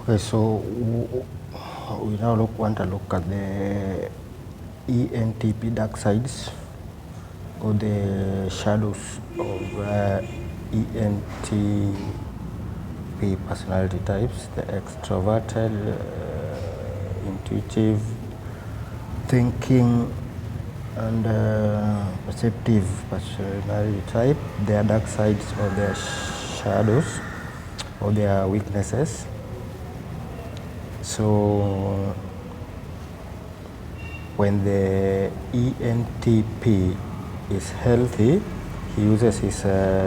Okay, so we now want to look at the ENTP dark sides or the shadows of ENTP personality types, the extroverted, intuitive, thinking, and perceptive personality type, their dark sides or their shadows or their weaknesses. So when the ENTP is healthy, he uses his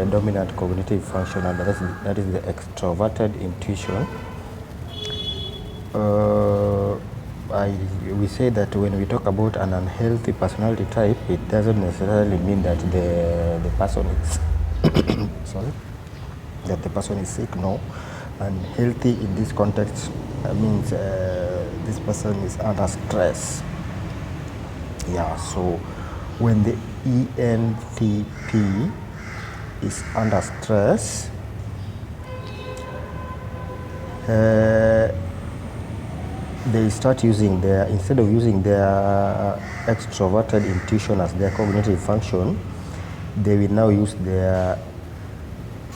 dominant cognitive function, and that is the extroverted intuition. We say that when we talk about an unhealthy personality type, it doesn't necessarily mean that the person is sorry, that the person is sick. No, and healthy in this context means this person is under stress. Yeah, so when the ENTP is under stress, they start using their, instead of using their extroverted intuition as their cognitive function, they will now use their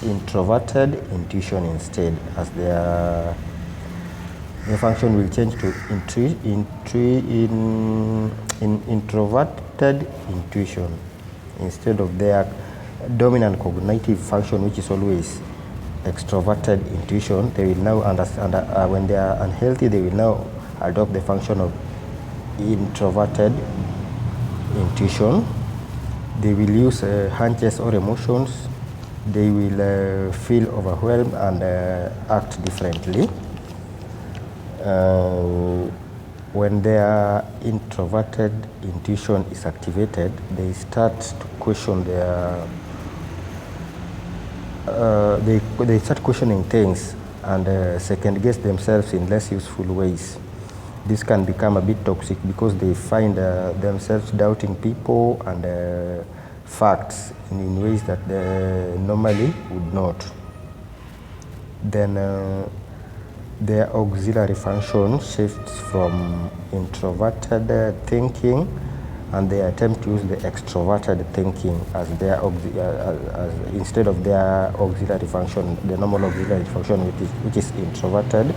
introverted intuition instead as their function will change to introverted intuition instead of their dominant cognitive function, which is always extroverted intuition. They will now understand when they are unhealthy, they will now adopt the function of introverted intuition. They will use hunches or emotions. They will feel overwhelmed and act differently. When their introverted intuition is activated, they start to question their they start questioning things and second guess themselves in less useful ways. This can become a bit toxic because they find themselves doubting people and facts in ways that they normally would not. Then their auxiliary function shifts from introverted thinking, and they attempt to use the extroverted thinking as their instead of their auxiliary function, the normal auxiliary function, which is introverted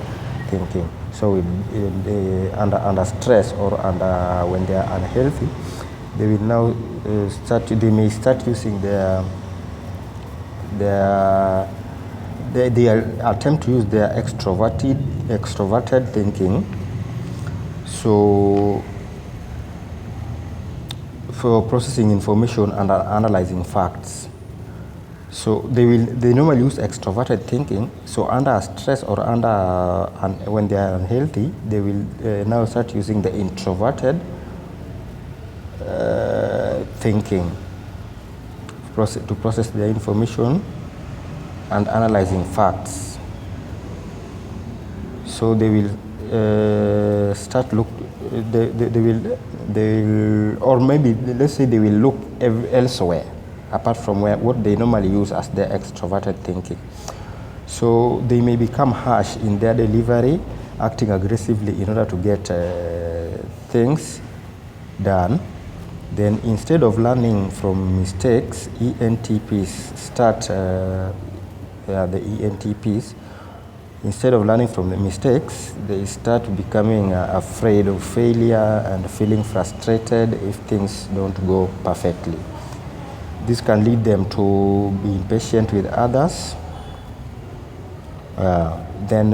thinking. So under stress or when they are unhealthy, they will now they may start using they attempt to use their extroverted thinking, so for processing information and analyzing facts. So they normally use extroverted thinking. So under stress or when they are unhealthy, they will now start using the introverted thinking to process their information and analyzing facts. So they will start look. They will, or maybe let's say they will look elsewhere apart from what they normally use as their extroverted thinking. So they may become harsh in their delivery, acting aggressively in order to get things done. Then instead of learning from mistakes, ENTPs start, the ENTPs, instead of learning from the mistakes, they start becoming afraid of failure and feeling frustrated if things don't go perfectly. This can lead them to be impatient with others. Then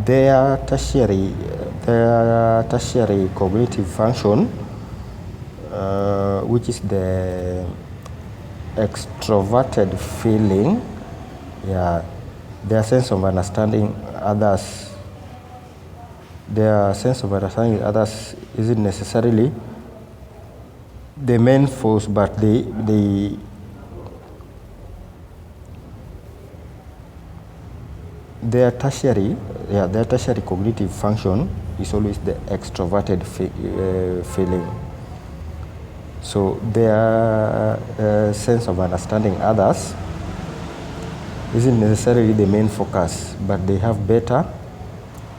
their tertiary cognitive function, which is the extroverted feeling, their sense of understanding others. Their sense of understanding others isn't necessarily the main force, but their tertiary cognitive function is always the extroverted feeling. So their sense of understanding others isn't necessarily the main focus, but they have better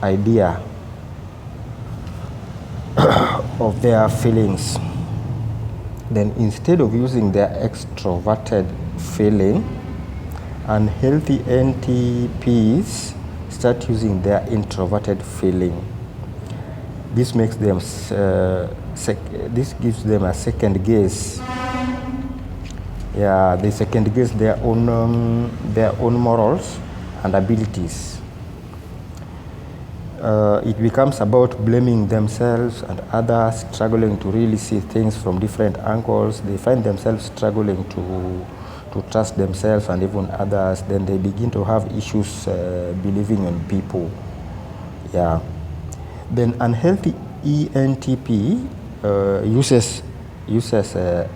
idea of their feelings. Then instead of using their extroverted feeling, unhealthy NTPs start using their introverted feeling. This makes them, this gives them a second guess. Yeah, they second guess their own morals and abilities. It becomes about blaming themselves and others, struggling to really see things from different angles. They find themselves struggling to trust themselves and even others. Then they begin to have issues believing in people. Yeah. Then unhealthy ENTP uses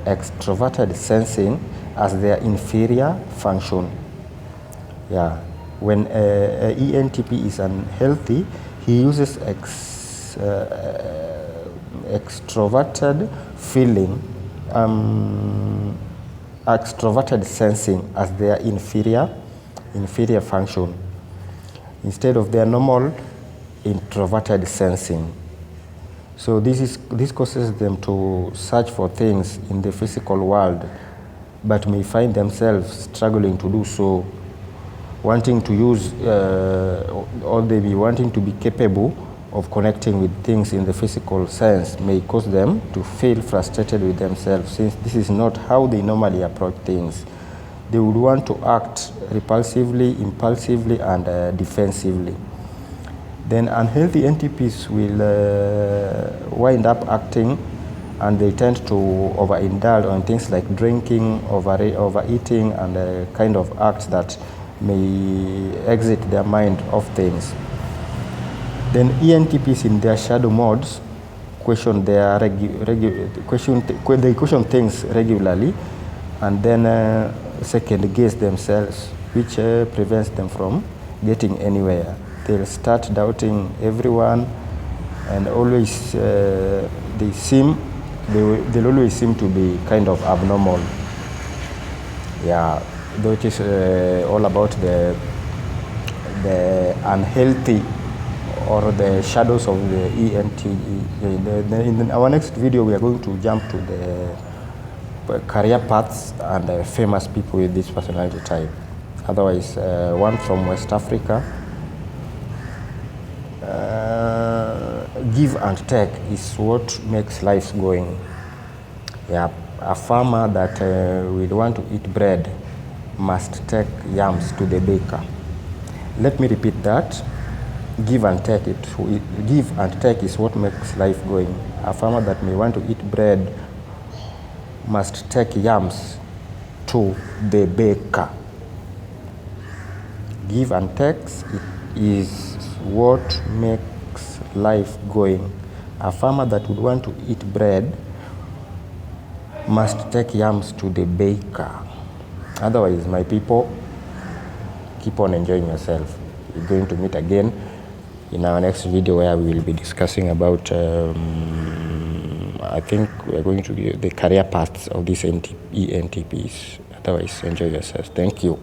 extroverted sensing as their inferior function. Yeah. When ENTP is unhealthy, he uses extroverted feeling, extroverted sensing as their inferior function instead of their normal introverted sensing. So this causes them to search for things in the physical world, but may find themselves struggling to do so, wanting to use, or they be wanting to be capable of connecting with things in the physical sense may cause them to feel frustrated with themselves, since this is not how they normally approach things. They would want to act repulsively, impulsively, and defensively. Then unhealthy NTPs will wind up acting, and they tend to overindulge on things like drinking, overeating, and kind of acts that may exit their mind of things. Then ENTPs in their shadow modes question things regularly, and then second guess themselves, which prevents them from getting anywhere. They'll start doubting everyone, and always they'll always seem to be kind of abnormal. Yeah, though it is all about the unhealthy or the shadows of the ENTP. In our next video, we are going to jump to the career paths and famous people with this personality type. Otherwise, one from West Africa. Give and take is what makes life going. Yeah, a farmer that will want to eat bread must take yams to the baker. Let me repeat that. Give and take is what makes life going. A farmer that may want to eat bread must take yams to the baker. Give and take is what makes life going. A farmer that would want to eat bread must take yams to the baker. Otherwise, my people, keep on enjoying yourself. We're going to meet again in our next video, where we will be discussing about I think we're going to get the career paths of these ENTPs. Otherwise, enjoy yourself. Thank you.